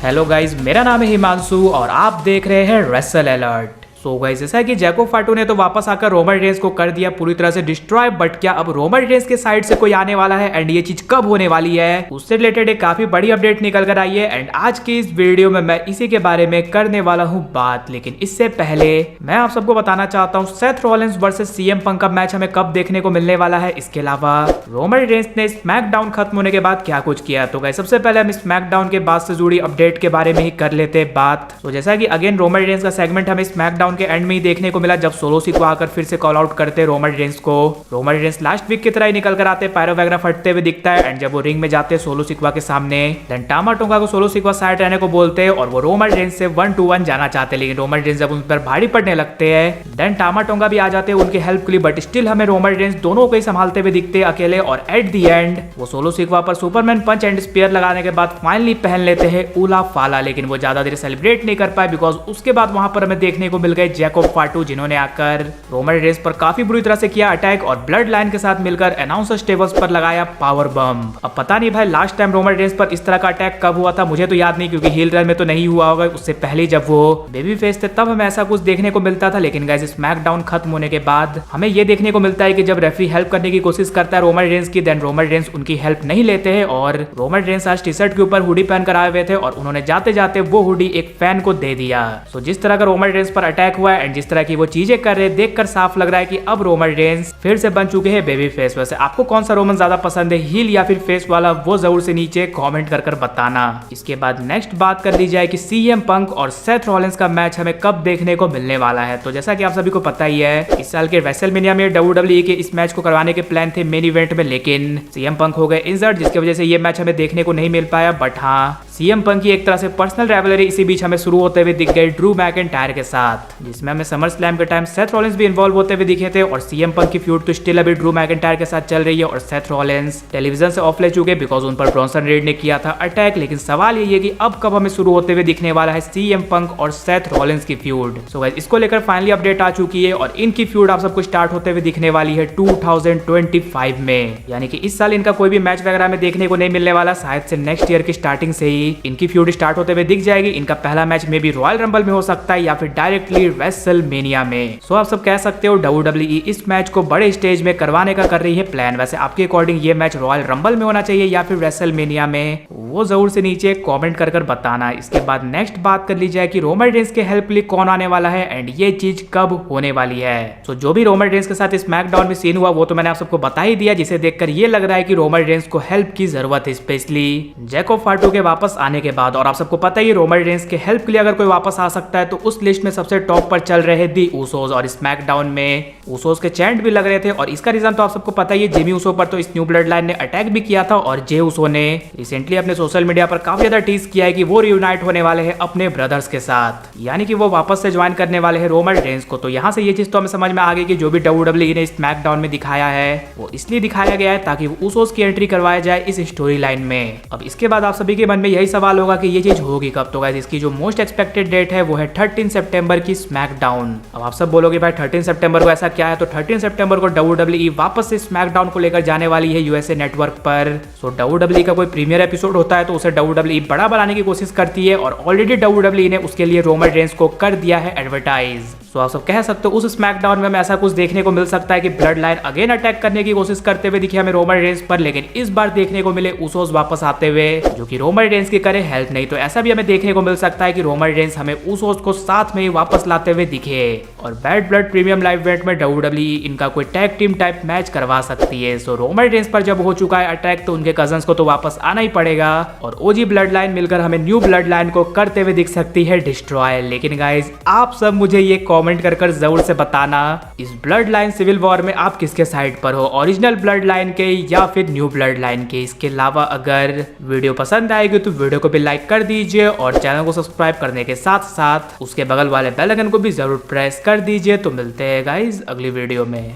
Hello guys, मेरा नाम है हिमांशु और आप देख रहे हैं रेसल अलर्ट। सो गाइस, जैसा कि जैको फाटू ने तो वापस आकर रोमन रेंस को कर दिया पूरी तरह से डिस्ट्रॉय, बट क्या अब रोमन रेंस के साइड से कोई आने वाला है एंड ये चीज कब होने वाली है, उससे रिलेटेड एक काफी बड़ी अपडेट निकल कर आई है एंड आज की इस वीडियो में मैं इसी के बारे में करने वाला हूँ बात। लेकिन इससे पहले मैं आप सबको बताना चाहता हूँ Seth Rollins versus CM Punk का मैच हमें कब देखने को मिलने वाला है। इसके अलावा रोमन रेंस ने स्मैकडाउन खत्म होने के बाद क्या कुछ किया। तो गाइस, सबसे पहले हम स्मैकडाउन के बाद से जुड़ी अपडेट के बारे में ही कर लेते हैं बात। तो जैसा कि अगेन रोमन रेंस का सेगमेंट हमें स्मैकडाउन के एंड में ही देखने को मिला, जब सोलो सिक्वा आकर फिर से कॉल आउट करते रोमन रेंस को। रोमन रेंस लास्ट वीक की तरह ही निकल कर आते, पैरो वगैरह फटते हुए दिखता है एंड जब वो रिंग में जाते सोलो सिक्वा के सामने, देन टामा टोंगा को सोलो सिक्वा साइड रहने को बोलते हैं और वो रोमन रेंस से 1-1 जाना चाहते। लेकिन रोमन रेंस जब उन पर भारी पड़ने लगते हैं, देन टामा टोंगा भी आ जाते हैं उनके हेल्प के लिए, बट स्टिल हमें रोमन रेंस दोनों को ही संभालते हुए दिखते हैं अकेले। और एट द एंड वो सोलो सिक्वा पर सुपरमैन पंच एंड स्पीयर लगाने के बाद फाइनली पहन लेते हैं उला फाला। लेकिन वो ज्यादा देर सेलिब्रेट नहीं कर पाए बिकॉज उसके बाद वहां पर हमें देखने को मिल गए जैको फाटू, जिन्होंने आकर रोमन रेंस पर काफी बुरी तरह से किया अटैक और ब्लड लाइन के साथ मिलकर अनाउंसर टेबल्स पर लगाया पावर बम। अब पता नहीं भाई लास्ट टाइम रोमन रेंस पर इस तरह का अटैक कब हुआ था, मुझे तो याद नहीं, क्योंकि हील रन में तो नहीं हुआ होगा। उससे पहले जब वो बेबी फेस थे तब हमें ऐसा कुछ देखने को मिलता था। लेकिन गाइस, स्मैकडाउन खत्म होने के बाद हमें ये देखने को मिलता है कि जब रेफरी हेल्प करने की कोशिश करता है रोमन रेंस की, देन रोमन रेंस उनकी हेल्प नहीं लेते हैं और रोमन रेंस आज टी शर्ट के ऊपर हुडी पहन कर आए हुए थे और उन्होंने जाते जाते वो हुडी एक फैन को दे दिया। सो जिस तरह का रोमन रेंस पर अटैक हुआ एंड जिस तरह की वो चीजें कर रहे, देखकर साफ लग रहा है कि अब रोमन रेंस फिर से बन चुके हैं बेबी फेस। वैसे आपको कौन सा रोमन ज्यादा पसंद है, हील या फिर फेस वाला, वो जरूर से नीचे कमेंट कर बताना। इसके बाद नेक्स्ट बात कर ली जाए कि सीएम पंक और सेथ रॉलिंस का मैच हमें कब देखने को मिलने वाला है। तो जैसा कि आप सभी को पता ही है, इस साल के रेसलमेनिया में डब्ल्यूडब्ल्यूई के इस मैच को करवाने के प्लान थे मेन इवेंट में, लेकिन सीएम पंक हो गए इंजर्ड, जिसकी वजह से ये मैच हमें देखने को नहीं मिल पाया। बट हाँ, सीएम पंक की एक तरह से पर्सनल राइवलरी इसी बीच हमें शुरू होते हुए दिख गई ड्रू मैकिंटायर के साथ, जिसमें हमें समर स्लैम के टाइम सेथ रॉलिंस भी इन्वॉल्व होते हुए दिखे थे। और सीएम पंक की फ्यूड तो स्टिल अभी ड्रू मैकिंटायर के साथ चल रही है और सेथ रॉलिंस टेलीविजन से ऑफ ले चुके बिकॉज उन पर ब्रॉन्सन रीड ने किया था अटैक। लेकिन सवाल ये है कि अब कब हमें शुरू होते हुए दिखने वाला है सीएम पंक और सेथ रॉलिंस की फ्यूड। सो गाइस, इसको लेकर फाइनली अपडेट आ चुकी है और इनकी फ्यूड आप सबको स्टार्ट होते हुए दिखने वाली है 2025 में, यानी कि इस साल इनका कोई भी मैच वगैरह में देखने को नहीं मिलने वाला। शायद से नेक्स्ट ईयर की स्टार्टिंग से ही इनकी फ्यूड स्टार्ट होते हुए दिख जाएगी। इनका पहला मैच में भी रॉयल रंबल में हो सकता है या फिर डायरेक्टली रेसलमेनिया में। सो आप सब कह सकते हो डब्ल्यूडब्ल्यूई इस मैच को बड़े स्टेज में करवाने का कर रही है प्लान। वैसे आपके अकॉर्डिंग ये मैच रॉयल रंबल में होना चाहिए या फिर रेसलमेनिया में, वो जरूर से नीचे कमेंट कर बताना। इसके बाद नेक्स्ट बात कर ली जाए कि रोमन रेंस के हेल्प लिए कौन आने वाला है एंड ये चीज कब होने वाली है। तो जो भी रोमन रेंस के साथ स्मैकडाउन में सीन हुआ वो तो मैंने आप सबको बता ही दिया, जिसे देखकर ये लग रहा है कि रोमन रेंस को हेल्प की जरूरत है, स्पेशली जैको फाटू के वापस आने के बाद। और आप सबको पता ही रोमन रेंस के हेल्प के लिए अगर कोई वापस आ सकता है तो उस लिस्ट में सबसे टॉप पर चल रहे दी ऊसोस, और स्मैकडाउन में ऊसोस के चैंट भी लग रहे थे। और इसका रीजन तो आप सबको पता ही है, जिमी ऊसो पर तो इस न्यू ब्लड लाइन ने अटैक भी किया था और जे ऊसो ने रिसेंटली अपने सोशल मीडिया पर काफी ज्यादा टीज किया है कि वो रियूनाइट होने वाले हैं अपने ब्रदर्स के साथ, यानी कि वो वापस से ज्वाइन करने वाले हैं रोमन रेंस को। तो यहाँ से ये चीज तो हमें समझ में आ गई कि जो भी डब्ल्यूडब्ल्यूई ने स्मैकडाउन में दिखाया है वो इसलिए दिखाया गया है ताकि ऊसोस की एंट्री करवाया जाए इस स्टोरी लाइन में। अब इसके बाद आप सभी के मन में यही सवाल होगा कि ये चीज होगी कब। तो गाइस, इसकी जो मोस्ट एक्सपेक्टेड डेट है वो है 13 सितंबर की स्मैकडाउन। अब आप सब बोलोगे भाई 13 सितंबर को ऐसा क्या है, तो 13 सितंबर को डब्ल्यूडब्ल्यूई वापस से स्मैकडाउन को लेकर जाने वाली है यूएसए नेटवर्क पर। सो डब्ल्यूडब्ल्यूई का कोई प्रीमियर एपिसोड होता है तो उसे डब्ल्यूडब्ल्यूई बड़ा बनाने की कोशिश करती है और ऑलरेडी डब्ल्यूडब्ल्यूई ने उसके लिए रोमन रेंस को कर दिया है एडवर्टाइज। तो आप सब कह सकते हो उस स्मैकडाउन में हमें ऐसा कुछ देखने को मिल सकता है कि ब्लड लाइन अगेन अटैक करने की कोशिश करते हुए दिखे हमें रोमन रेंस पर, लेकिन इस बार देखने को मिले ऊसोस वापस आते हुए जो कि रोमन रेंस की करे हेल्प नहीं। तो ऐसा भी हमें देखने को मिल सकता है कि रोमन रेंस हमें ऊसोस को साथ में ही वापस लाते हुए दिखे और bad blood premium live event में डब्ल्यूडब्ल्यूई इनका कोई टैग टीम टाइप मैच करवा सकती है। सो रोमन रेंस पर जब हो चुका है अटैक तो उनके कजन्स को तो वापस आना ही पड़ेगा और ओजी ब्लड लाइन मिलकर हमें न्यू ब्लड लाइन को करते हुए दिख सकती है डिस्ट्रॉय। लेकिन गाइज, आप सब मुझे ये कॉमेंट कर जरूर से बताना इस ब्लड लाइन सिविल वॉर में आप किसके साइड पर हो, ओरिजिनल ब्लड लाइन के या फिर न्यू ब्लड लाइन के। इसके अलावा अगर वीडियो पसंद आएगी तो वीडियो को भी लाइक कर दीजिए और चैनल को सब्सक्राइब करने के साथ साथ उसके बगल वाले बेल आइकन को भी जरूर प्रेस कर दीजिए। तो मिलते हैं गाइज अगली वीडियो में।